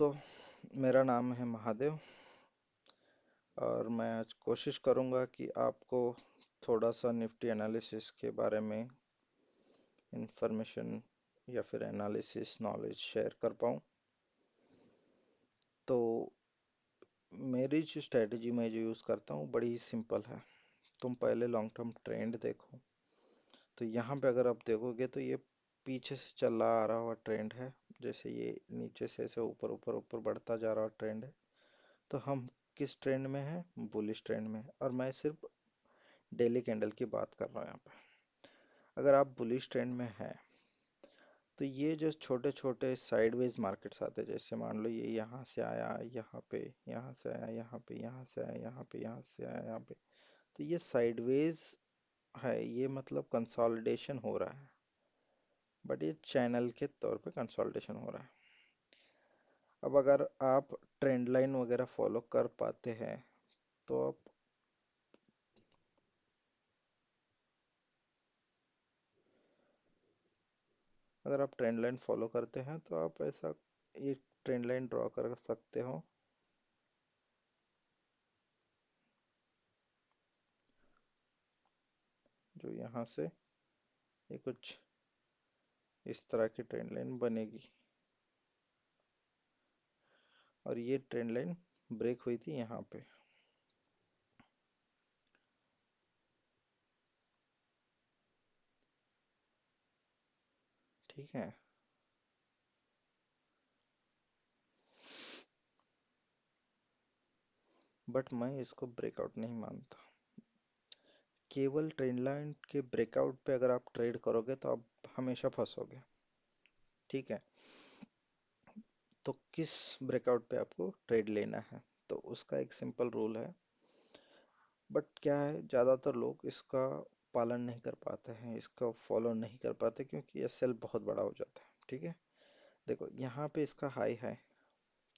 दोस्तों, मेरा नाम है महादेव और मैं आज कोशिश करूंगा कि आपको थोड़ा सा निफ्टी एनालिसिस के बारे में इंफॉर्मेशन या फिर एनालिसिस नॉलेज शेयर कर पाऊँ। तो मेरी जो स्ट्रेटजी मैं जो यूज़ करता हूँ बड़ी ही सिंपल है। तुम पहले लॉन्ग टर्म ट्रेंड देखो। तो यहाँ पे अगर आप देखोगे तो ये पीछे से चला आ रहा हुआ ट्रेंड है। जैसे ये नीचे से ऐसे ऊपर ऊपर ऊपर बढ़ता जा रहा ट्रेंड है। तो हम किस ट्रेंड में है? बुलिश ट्रेंड में है। और मैं सिर्फ डेली कैंडल की बात कर रहा हूँ यहाँ पे। अगर आप बुलिश ट्रेंड में हैं तो ये जो छोटे छोटे साइडवेज मार्केट्स आते हैं, जैसे मान लो ये यहाँ से आया यहाँ पे, यहाँ से आया यहाँ पे, यहाँ से आया यहाँ पे, यहाँ से आया यहाँ पे, तो ये साइडवेज है। ये मतलब कंसोलिडेशन हो रहा है, बट ये चैनल के तौर पे कंसोलिडेशन हो रहा है। अब अगर आप ट्रेंड लाइन वगैरह फॉलो कर पाते हैं तो आप अगर आप ट्रेंड लाइन फॉलो करते हैं तो आप ऐसा एक ट्रेंड लाइन ड्रॉ कर सकते हो, जो यहाँ से ये कुछ इस तरह की ट्रेंड लाइन बनेगी। और ये ट्रेंड लाइन ब्रेक हुई थी यहाँ पे। ठीक है। बट मैं इसको ब्रेकआउट नहीं मानता। केवल ट्रेंड लाइन के ब्रेकआउट पे अगर आप ट्रेड करोगे तो आप हमेशा फंसोगे। ठीक है। तो किस ब्रेकआउट पे आपको ट्रेड लेना है? तो उसका एक सिंपल रूल है। बट क्या है, ज़्यादातर लोग इसका पालन नहीं कर पाते हैं, इसका फॉलो नहीं कर पाते, क्योंकि ये सेल बहुत बड़ा हो जाता है। ठीक है। देखो यहाँ पे इसका हाई है।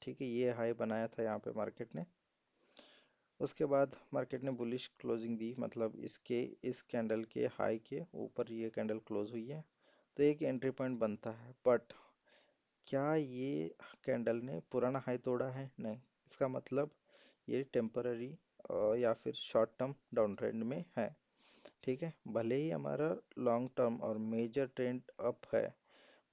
ठीक है, ये हाई बनाया था यहाँ पे मार्केट ने। उसके बाद मार्केट ने बुलिश क्लोजिंग दी, मतलब इसके इस कैंडल के हाई के ऊपर ये कैंडल क्लोज हुई है। तो एक एंट्री पॉइंट बनता है। बट क्या ये कैंडल ने पुराना हाई तोड़ा है? नहीं। इसका मतलब ये टेम्पररी या फिर शॉर्ट टर्म डाउन ट्रेंड में है। ठीक है, भले ही हमारा लॉन्ग टर्म और मेजर ट्रेंड अप है,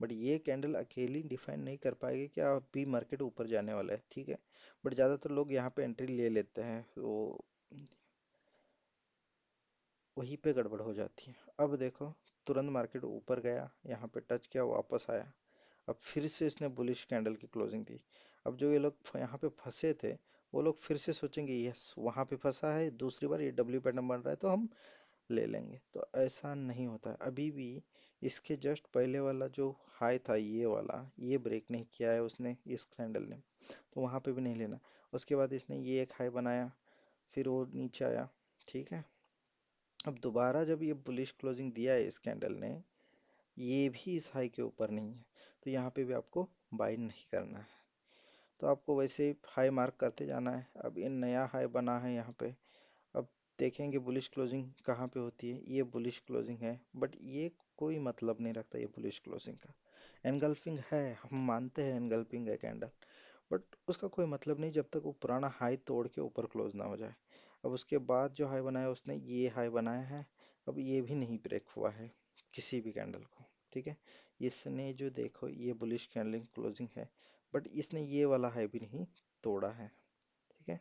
बट ये कैंडल अकेली डिफाइन नहीं कर पाएगी कि अभी मार्केट ऊपर जाने वाला है। ठीक है। बट ज़्यादातर लोग यहाँ पे एंट्री ले लेते हैं, तो वहीं पे गड़बड़ हो जाती है। अब देखो, तुरंत मार्केट ऊपर गया, यहाँ पे टच किया, वापस आया। अब फिर से इसने बुलिश कैंडल की क्लोजिंग दी। अब जो ये लोग यहाँ पे फंसे थे, वो लोग फिर से सोचेंगे यस वहाँ पे फंसा है, दूसरी बार ये डब्ल्यू पैटर्न बन रहा है तो हम ले लेंगे। तो ऐसा नहीं होता है। अभी भी इसके जस्ट पहले वाला जो हाई था, ये वाला, ये ब्रेक नहीं किया है उसने, इस कैंडल ने, तो वहाँ पे भी नहीं लेना। उसके बाद इसने ये एक हाई बनाया, फिर वो नीचे आया। ठीक है। अब दोबारा जब ये बुलिश क्लोजिंग दिया है इस कैंडल ने, ये भी इस हाई के ऊपर नहीं है, तो यहाँ पे भी आपको बाय नहीं करना है। तो आपको वैसे हाई मार्क करते जाना है। अब ये नया हाई बना है यहाँ पे। अब देखेंगे बुलिश क्लोजिंग कहाँ पे होती है। ये बुलिश क्लोजिंग है, बट ये कोई मतलब नहीं रखता ये बुलिश क्लोजिंग का। एनगल्फिंग है, हम मानते हैं एनगल्फिंग है कैंडल, बट उसका कोई मतलब नहीं जब तक वो पुराना हाई तोड़ के ऊपर क्लोज ना हो जाए। अब उसके बाद जो हाई बनाया उसने, ये हाई बनाया है। अब ये भी नहीं ब्रेक हुआ है किसी भी कैंडल को। ठीक है। इसने जो देखो ये बुलिश कैंडल क्लोजिंग है, बट इसने ये वाला हाई भी नहीं तोड़ा है। ठीक है।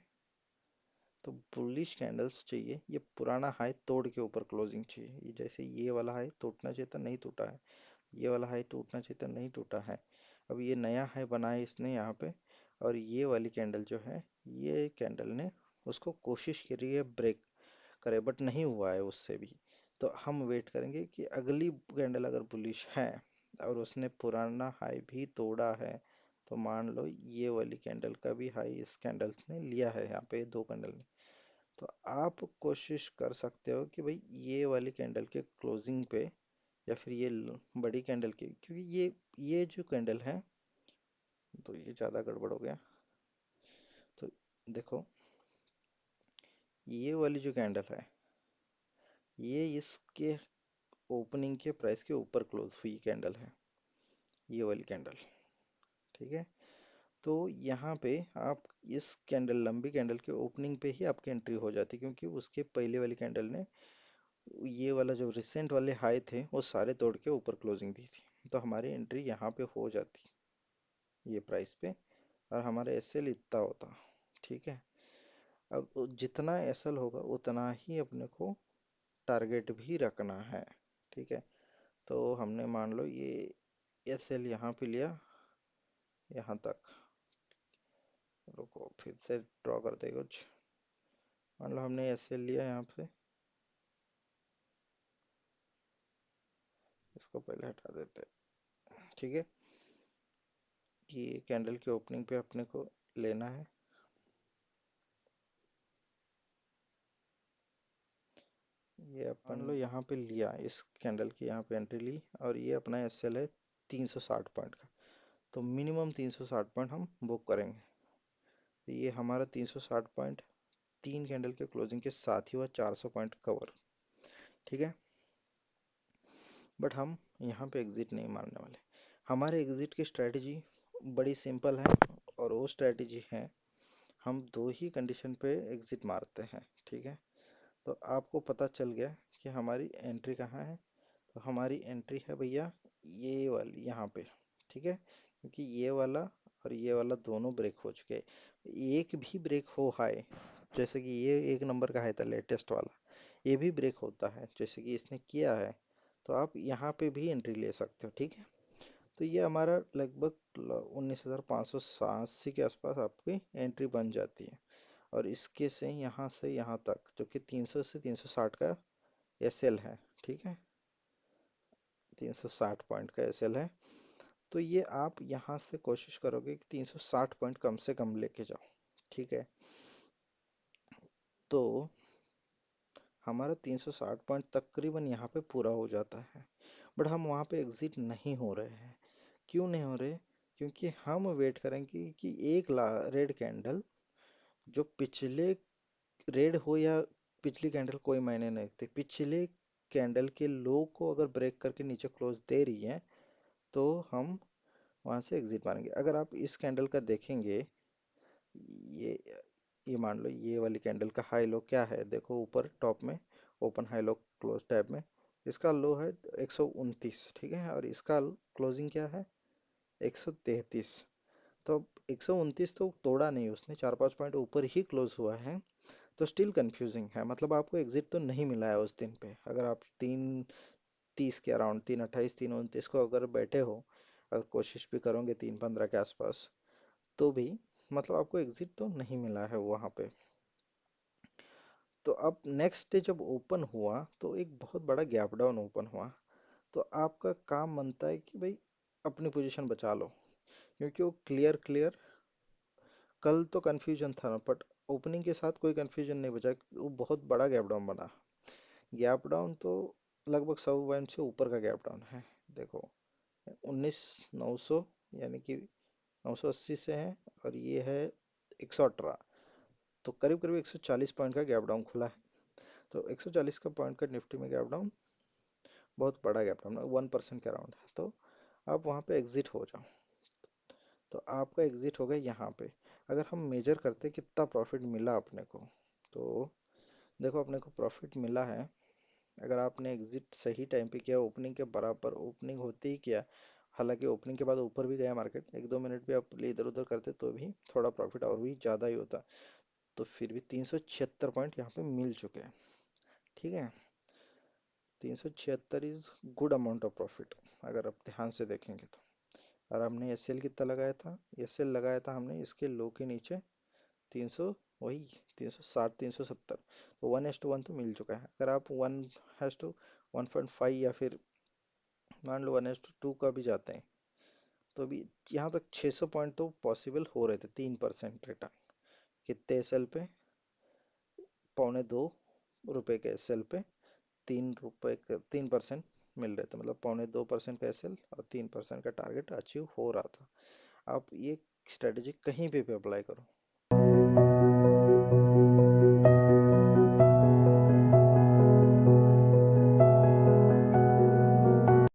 तो बुलिश कैंडल्स चाहिए, ये पुराना हाई तोड़ के ऊपर क्लोजिंग चाहिए। ये जैसे ये वाला हाई टूटना चाहिए था, नहीं टूटा है। ये वाला हाई टूटना चाहिए था, नहीं टूटा है। अब ये नया हाई बनाया इसने यहाँ पे, और ये वाली कैंडल जो है, ये कैंडल ने उसको कोशिश करी है ब्रेक करे, बट नहीं हुआ है उससे भी। तो हम वेट करेंगे कि अगली कैंडल अगर बुलिश है और उसने पुराना हाई भी तोड़ा है, तो मान लो ये वाली कैंडल का भी हाई इस कैंडल ने लिया है, यहाँ पे दो कैंडल ने। तो आप कोशिश कर सकते हो कि भाई ये वाली कैंडल के क्लोजिंग पे, या फिर ये बड़ी कैंडल की, क्योंकि ये जो कैंडल है, तो ये ज़्यादा गड़बड़ हो गया। तो देखो, ये वाली जो कैंडल है, ये इसके ओपनिंग के प्राइस के ऊपर क्लोज हुई कैंडल है, ये वाली कैंडल। ठीक है। तो यहाँ पे आप इस कैंडल, लंबी कैंडल के ओपनिंग पे ही आपकी एंट्री हो जाती, क्योंकि उसके पहले वाली कैंडल ने ये वाला जो रिसेंट वाले हाई थे वो सारे तोड़ के ऊपर क्लोजिंग दी थी, तो हमारी एंट्री यहाँ पे हो जाती ये प्राइस पे, और हमारा एसएल इतना होता। ठीक है। अब जितना एसएल होगा उतना ही अपने को टारगेट भी रखना है। ठीक है। तो हमने मान लो ये एसएल यहाँ पे लिया, यहाँ तक। रुको फिर से ड्रॉ करते कुछ। मान लो हमने एसएल लिया यहाँ पे, इसको पहले हटा देते हैं। ठीक है। ये कैंडल के ओपनिंग पे अपने को लेना है। ये अपन लो यहाँ पे लिया, इस कैंडल की यहाँ पे एंट्री ली, और ये अपना एसएल है 360 पॉइंट का। तो मिनिमम 360 पॉइंट हम बुक करेंगे। तो ये हमारा 360 पॉइंट तीन कैंडल के क्लोजिंग के साथ ही हुआ, 400 पॉइंट कवर। ठीक है। बट हम यहाँ पे एग्जिट नहीं मारने वाले। हमारे एग्जिट की स्ट्रेटजी बड़ी सिंपल है, और वो स्ट्रेटजी है, हम दो ही कंडीशन पे एग्जिट मारते हैं। ठीक है। तो आपको पता चल गया कि हमारी एंट्री कहाँ है। तो हमारी एंट्री है भैया ये वाली यहाँ पे। ठीक है। क्योंकि ये वाला और ये वाला दोनों ब्रेक हो चुके हैं। एक भी ब्रेक हो हाई, जैसे कि ये एक नंबर का हाई था लेटेस्ट वाला, ये भी ब्रेक होता है जैसे कि इसने किया है, तो आप यहाँ पे भी एंट्री ले सकते हो। ठीक है। तो ये हमारा लगभग 19,587 के आसपास आपकी एंट्री बन जाती है। और इसके से यहाँ तक जो कि 300 से 360 का एसएल है। ठीक है। 360 पॉइंट का एसएल है। तो ये आप यहाँ से कोशिश करोगे कि 360 पॉइंट कम से कम लेके जाओ। ठीक है। तो हमारा 360 पॉइंट तकरीबन यहाँ पे पूरा हो जाता है। बट हम वहाँ पे एग्जिट नहीं हो रहे हैं। क्यों नहीं हो रहे? क्योंकि हम वेट करेंगे कि एक रेड कैंडल, जो पिछले रेड हो या पिछली कैंडल कोई मायने नहीं रखती, पिछले कैंडल के लो को अगर ब्रेक करके नीचे क्लोज दे रही है तो हम वहां से एग्जिट मारेंगे। अगर आप इस कैंडल का देखेंगे, ये ये मान लो ये वाली कैंडल का हाई लो क्या है, देखो ऊपर टॉप में open high low close tab में, इसका लो है 129। ठीक है। और इसका क्लोजिंग क्या है? 133। तो अब 129 तो तोड़ा नहीं उसने, 4-5 पॉइंट ऊपर ही क्लोज हुआ है। तो स्टिल कंफ्यूजिंग है, मतलब आपको एग्जिट तो नहीं मिला है उस दिन पे। अगर आप 3:30 के अराउंड, 3:28, 3:29 को अगर बैठे हो, अगर कोशिश भी करोगे 3:15 के आसपास, तो भी मतलब आपको एग्जिट तो नहीं मिला है वहाँ पे। तो अब नेक्स्ट डे जब ओपन हुआ तो एक बहुत बड़ा गैप डाउन ओपन हुआ। तो आपका काम बनता है कि भाई अपनी पोजीशन बचा लो, क्योंकि वो क्लियर क्लियर कल तो कन्फ्यूजन था ना, बट ओपनिंग के साथ कोई कन्फ्यूजन नहीं बचा, वो बहुत बड़ा गैप डाउन बना। गैप डाउन तो लगभग 100 पॉइंट से ऊपर का गैप डाउन है। देखो 19,900, यानी कि 980 से है, और ये है 118। तो करीब करीब 140 पॉइंट का गैप डाउन खुला है। तो 140 का पॉइंट का निफ्टी में गैप डाउन बहुत बड़ा गैप डाउन है, 1% के अराउंड है। तो आप वहाँ पे एग्जिट हो जाओ। तो आपका एग्जिट हो गया यहाँ पे। अगर हम मेजर करते कितना प्रॉफिट मिला अपने को, तो देखो अपने को प्रॉफिट मिला है, अगर आपने एग्जिट सही टाइम पे किया, ओपनिंग के बराबर ओपनिंग होते ही किया, हालांकि ओपनिंग के बाद ऊपर भी गया मार्केट, 1-2 मिनट भी आप इधर उधर करते तो भी थोड़ा प्रॉफिट और भी ज़्यादा ही होता। तो फिर भी 376 पॉइंट यहाँ पे मिल चुके हैं। ठीक है। 376 is good amount of profit अगर आप ध्यान से देखेंगे तो। और हमने एसएल कितना लगाया था? एसएल लगाया था हमने इसके लो के नीचे 300, वही 360, 370। तो 1:1 तो मिल चुका है। अगर आप 1:1.5 या फिर मान लो 1:2 का भी जाते हैं, तो भी यहाँ तक 600 पॉइंट तो पॉसिबल हो रहे थे। 3% रिटर्न कितने एसएल पे? 1.25 रुपए के एसएल पे 3% मिल रहे थे, मतलब 1.25 का एसएल और 3% का टारगेट अचीव हो रहा था। आप ये स्ट्रेटेजी कहीं पे भी अप्लाई करो,